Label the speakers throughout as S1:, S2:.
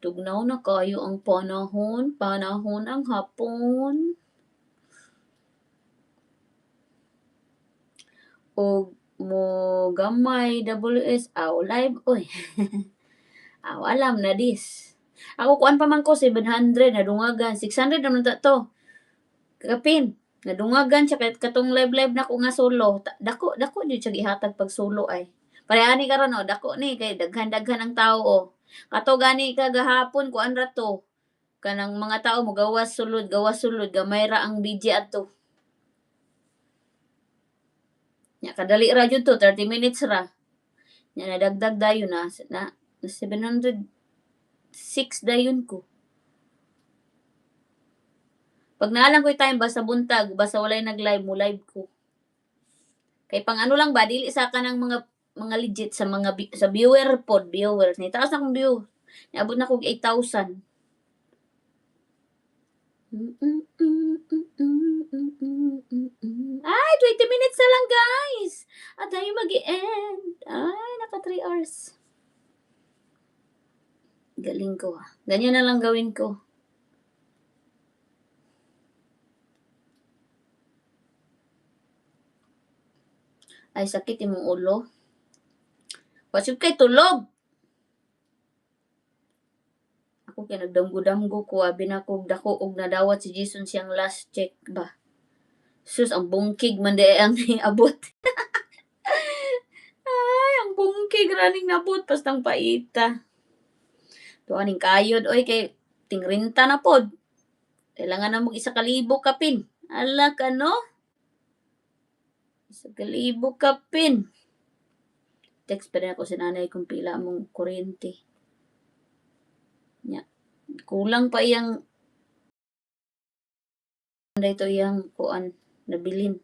S1: Tugnaw na kayo ang panahon, panahon ang hapon. Og mo gamay WS live oy. Alam na dis. Ako kuan pa man ko 700 nadungagan, 600 naman ta to. Kapin, nadungagan siya kahit katong live na ko nga solo. Dako dako jud siya gihatag pag solo ay. Parehani karon oh, dako ni kay daghan-daghan ang tao oh. Kato gani kagahapon kuan ra to. Kanang mga tao mo gawas sulod, gamay ra ang BJ ato. Nya kadali ra jud to, 30 minutes ra. Nya nadagdag dayon na 706 dayon ko. Pag naalang ko'y time basta buntag, basta walay nag-live mo, live ko. Kay pang ano lang ba, dili sa kanang mga legit sa mga sa viewers ni taas na akong view. Niabot na kog 8,000. Ay, 20 minutes na lang, guys. At tayo mag-i-end. Ay, naka 3 hours. Galing ko ah. Ganyan na lang gawin ko. Ay, sakit imong ulo. Wasig kay tulog. Ako kay nagdamgo-damgo ko, abi na kog dako og nadawat si Jason siyang last check ba. Sus, ang bungkig man di ang abot. Ay, ang bungkig raning nabot pastang paita. Tuaning kayod oy kay tingrinta na pod. Kailangan na mo 1,000 kapin. Ala ka no? 1,000 kapin. Text pa rin ako si nanay kung pila mong kuryente. Nya. Kulang pa iyang ito iyang kuan nabilin.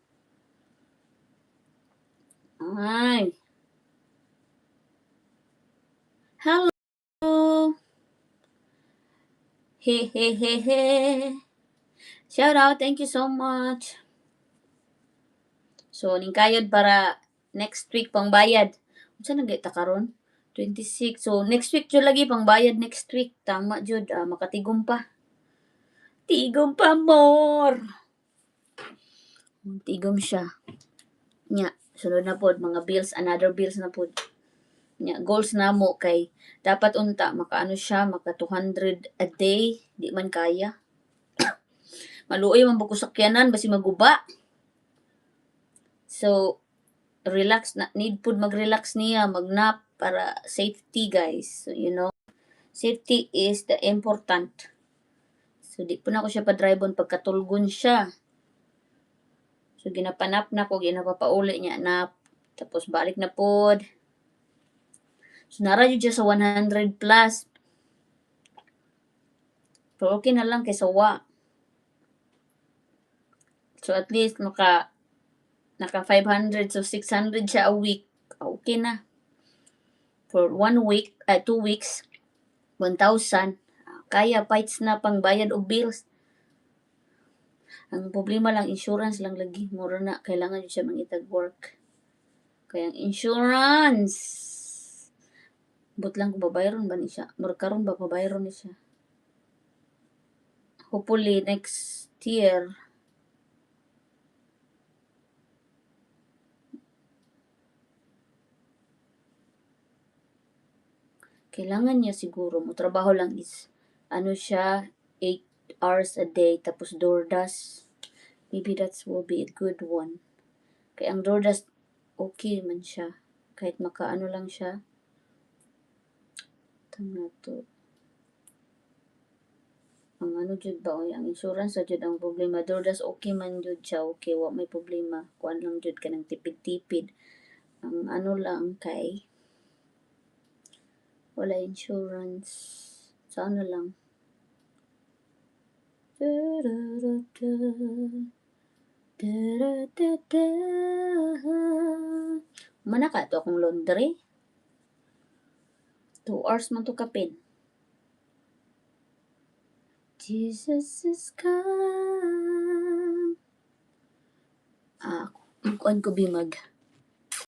S1: Ay. Hello. He he he he. Shout out, thank you so much. So, ning kayod para next week pang bayad. Unsa nang gayta karon? 26. So, next week jud lagi pang bayad next week. Tama jud, makatigom pa. Tigom pa more. Tigom siya. Nya, sunod na pod mga bills, another bills na pod. Nya, goals na mo kay dapat unta makaano siya, maka 200 a day, di man kaya. Maluoy man buko sakyanan basi maguba. So, relax na, need pod mag-relax niya, mag-nap para safety guys. So, you know, safety is the important. So, di po na ako siya pa-drive-on pagkatulgon siya. So, ginapanap na ko, ginapapauli niya nap. Tapos, balik na pod. So, nara yun siya sa 100 plus. Pero okay na lang kay sawa. So, at least, naka 500, so 600 siya a week. Okay na. For 1 week, 2 weeks, 1,000. Kaya, fights na pang bayad o bills. Ang problema lang, insurance lang lagi. Mura na, kailangan yun siya mangitag work. Kaya ang insurance, but lang kung babayron ba ni siya. Mura karon ba babayron ni siya. Hopefully, next year, kailangan niya siguro, mo trabaho lang is, ano siya, 8 hours a day, tapos DoorDash. Maybe that will be a good one. Kaya ang DoorDash, okay man siya. Kahit makaano lang siya. Tama to. Ang ano jud ba, ang insurance sa jud ang problema. DoorDash okay man jud siya, okay, wa may problema. Kuan lang jud ka ng tipid-tipid. Ang ano lang kay, wala insurance. Sa ano lang. Mana ka to akong laundry? 2 hours man to kapin. Jesus is come. Kuan ko bimag.